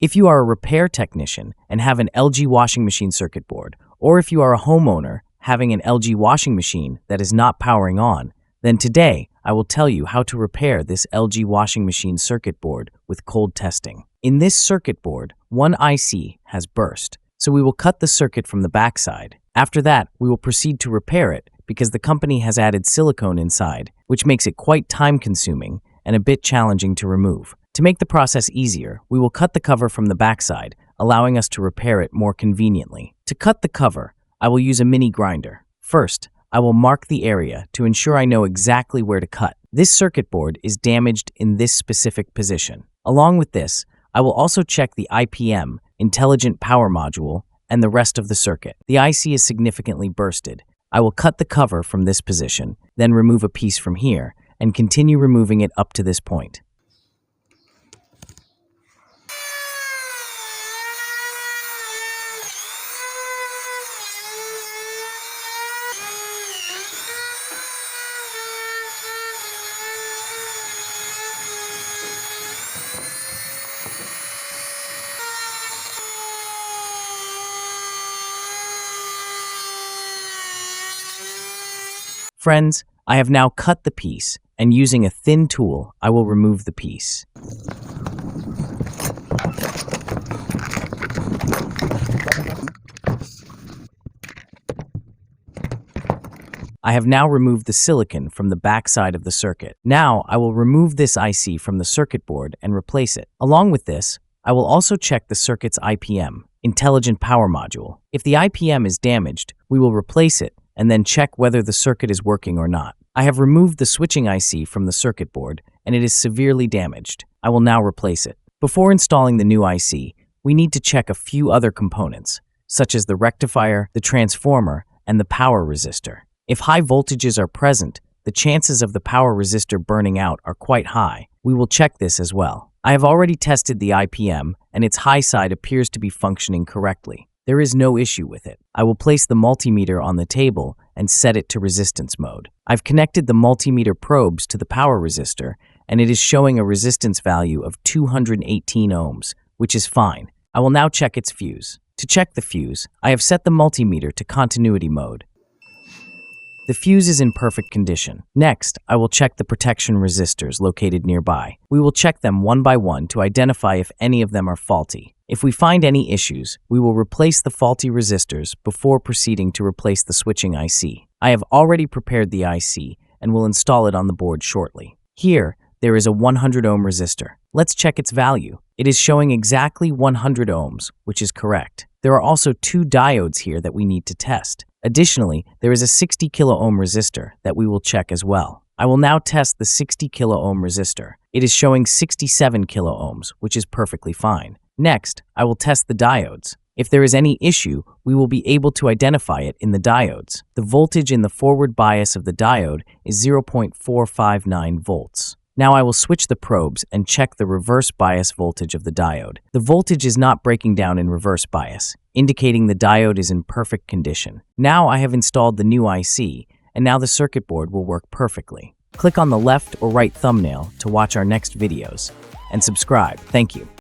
If you are a repair technician and have an LG washing machine circuit board, or if you are a homeowner having an LG washing machine that is not powering on, then today I will tell you how to repair this LG washing machine circuit board with cold testing. In this circuit board, one IC has burst, so we will cut the circuit from the backside. After that, we will proceed to repair it because the company has added silicone inside, which makes it quite time-consuming and a bit challenging to remove. To make the process easier, we will cut the cover from the backside, allowing us to repair it more conveniently. To cut the cover, I will use a mini grinder. First, I will mark the area to ensure I know exactly where to cut. This circuit board is damaged in this specific position. Along with this, I will also check the IPM, Intelligent Power Module, and the rest of the circuit. The IC is significantly bursted. I will cut the cover from this position, then remove a piece from here, and continue removing it up to this point. Friends, I have now cut the piece, and using a thin tool, I will remove the piece. I have now removed the silicon from the backside of the circuit. Now, I will remove this IC from the circuit board and replace it. Along with this, I will also check the circuit's IPM, Intelligent Power Module. If the IPM is damaged, we will replace it and then check whether the circuit is working or not. I have removed the switching IC from the circuit board, and it is severely damaged. I will now replace it. Before installing the new IC, we need to check a few other components, such as the rectifier, the transformer, and the power resistor. If high voltages are present, the chances of the power resistor burning out are quite high. We will check this as well. I have already tested the IPM, and its high side appears to be functioning correctly. There is no issue with it. I will place the multimeter on the table and set it to resistance mode. I've connected the multimeter probes to the power resistor, and it is showing a resistance value of 218 ohms, which is fine. I will now check its fuse. To check the fuse, I have set the multimeter to continuity mode. The fuse is in perfect condition. Next, I will check the protection resistors located nearby. We will check them one by one to identify if any of them are faulty. If we find any issues, we will replace the faulty resistors before proceeding to replace the switching IC. I have already prepared the IC and will install it on the board shortly. Here, there is a 100 ohm resistor. Let's check its value. It is showing exactly 100 ohms, which is correct. There are also two diodes here that we need to test. Additionally, there is a 60 kilo ohm resistor that we will check as well. I will now test the 60 kilo ohm resistor. It is showing 67 kilo ohms, which is perfectly fine. Next, I will test the diodes. If there is any issue, we will be able to identify it in the diodes. The voltage in the forward bias of the diode is 0.459 volts. Now I will switch the probes and check the reverse bias voltage of the diode. The voltage is not breaking down in reverse bias, indicating the diode is in perfect condition. Now I have installed the new IC, and now the circuit board will work perfectly. Click on the left or right thumbnail to watch our next videos, and subscribe. Thank you.